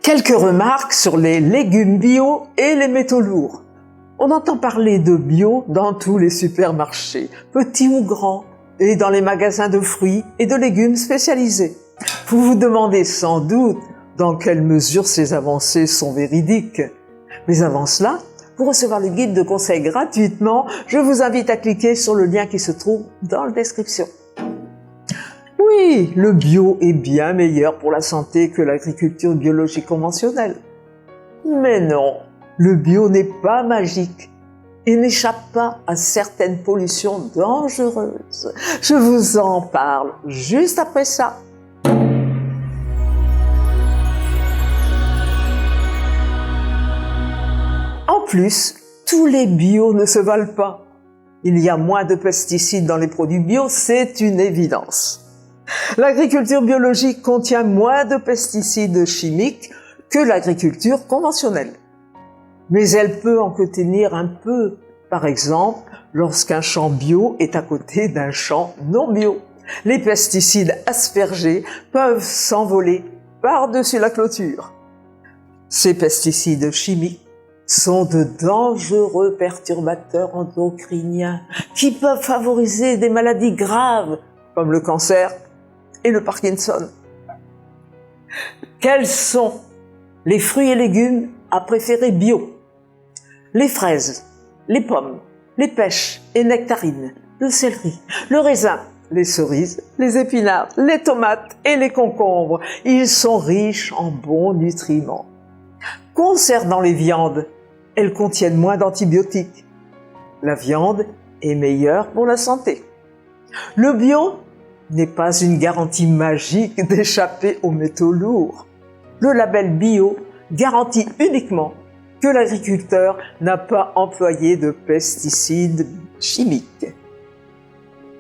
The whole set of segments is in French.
Quelques remarques sur les légumes bio et les métaux lourds. On entend parler de bio dans tous les supermarchés, petits ou grands, et dans les magasins de fruits et de légumes spécialisés. Vous vous demandez sans doute dans quelle mesure ces avancées sont véridiques. Mais avant cela, pour recevoir le guide de conseil gratuitement, je vous invite à cliquer sur le lien qui se trouve dans la description. Oui, le bio est bien meilleur pour la santé que l'agriculture biologique conventionnelle. Mais non, le bio n'est pas magique et n'échappe pas à certaines pollutions dangereuses. Je vous en parle juste après ça. En plus, tous les bio ne se valent pas. Il y a moins de pesticides dans les produits bio, c'est une évidence. L'agriculture biologique contient moins de pesticides chimiques que l'agriculture conventionnelle. Mais elle peut en contenir un peu, par exemple, lorsqu'un champ bio est à côté d'un champ non bio. Les pesticides aspergés peuvent s'envoler par-dessus la clôture. Ces pesticides chimiques sont de dangereux perturbateurs endocriniens qui peuvent favoriser des maladies graves comme le cancer et le Parkinson. Quels sont les fruits et légumes à préférer bio? Les fraises, les pommes, les pêches et nectarines, le céleri, le raisin, les cerises, les épinards, les tomates et les concombres. Ils sont riches en bons nutriments. Concernant les viandes, elles contiennent moins d'antibiotiques. La viande est meilleure pour la santé. Le bio n'est pas une garantie magique d'échapper aux métaux lourds. Le label bio garantit uniquement que l'agriculteur n'a pas employé de pesticides chimiques.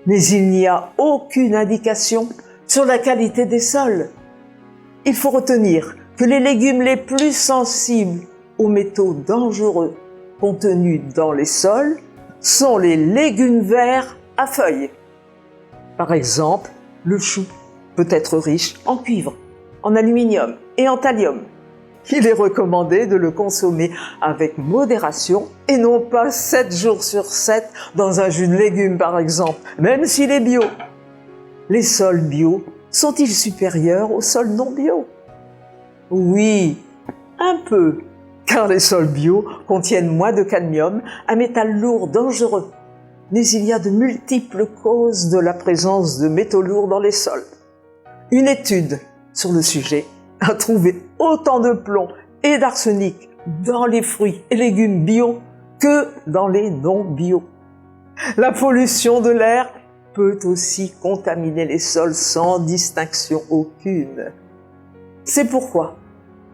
Mais il n'y a aucune indication sur la qualité des sols. Il faut retenir que les légumes les plus sensibles aux métaux dangereux contenus dans les sols sont les légumes verts à feuilles. Par exemple, le chou peut être riche en cuivre, en aluminium et en thallium. Il est recommandé de le consommer avec modération et non pas 7 jours sur 7 dans un jus de légumes par exemple, même s'il est bio. Les sols bio sont-ils supérieurs aux sols non bio? Oui, un peu, car les sols bio contiennent moins de cadmium, un métal lourd dangereux. Mais il y a de multiples causes de la présence de métaux lourds dans les sols. Une étude sur le sujet a trouvé autant de plomb et d'arsenic dans les fruits et légumes bio que dans les non bio. La pollution de l'air peut aussi contaminer les sols sans distinction aucune. C'est pourquoi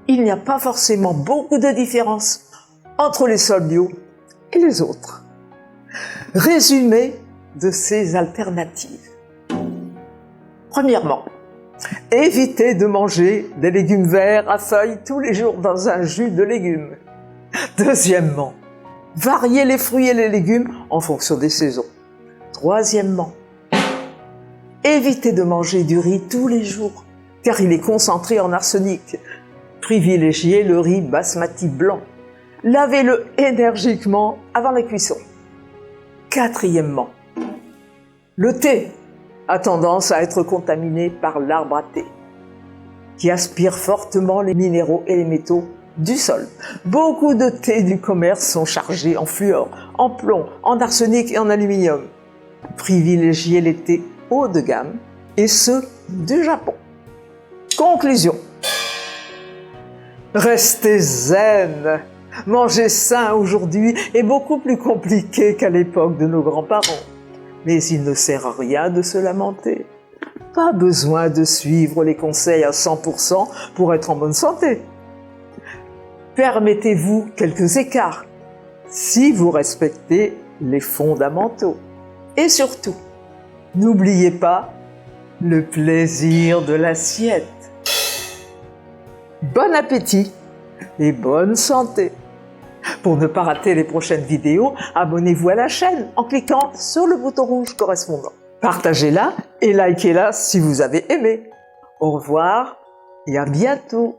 il n'y a pas forcément beaucoup de différence entre les sols bio et les autres. Résumé de ces alternatives. Premièrement, évitez de manger des légumes verts à feuilles tous les jours dans un jus de légumes. Deuxièmement, variez les fruits et les légumes en fonction des saisons. Troisièmement, évitez de manger du riz tous les jours, car il est concentré en arsenic. Privilégiez le riz basmati blanc. Lavez-le énergiquement avant la cuisson. Quatrièmement, le thé a tendance à être contaminé par l'arbre à thé, qui aspire fortement les minéraux et les métaux du sol. Beaucoup de thés du commerce sont chargés en fluor, en plomb, en arsenic et en aluminium. Privilégiez les thés haut de gamme et ceux du Japon. Conclusion. Restez zen. Manger sain aujourd'hui est beaucoup plus compliqué qu'à l'époque de nos grands-parents. Mais il ne sert à rien de se lamenter. Pas besoin de suivre les conseils à 100% pour être en bonne santé. Permettez-vous quelques écarts si vous respectez les fondamentaux. Et surtout, n'oubliez pas le plaisir de l'assiette. Bon appétit et bonne santé! Pour ne pas rater les prochaines vidéos, abonnez-vous à la chaîne en cliquant sur le bouton rouge correspondant. Partagez-la et likez-la si vous avez aimé. Au revoir et à bientôt!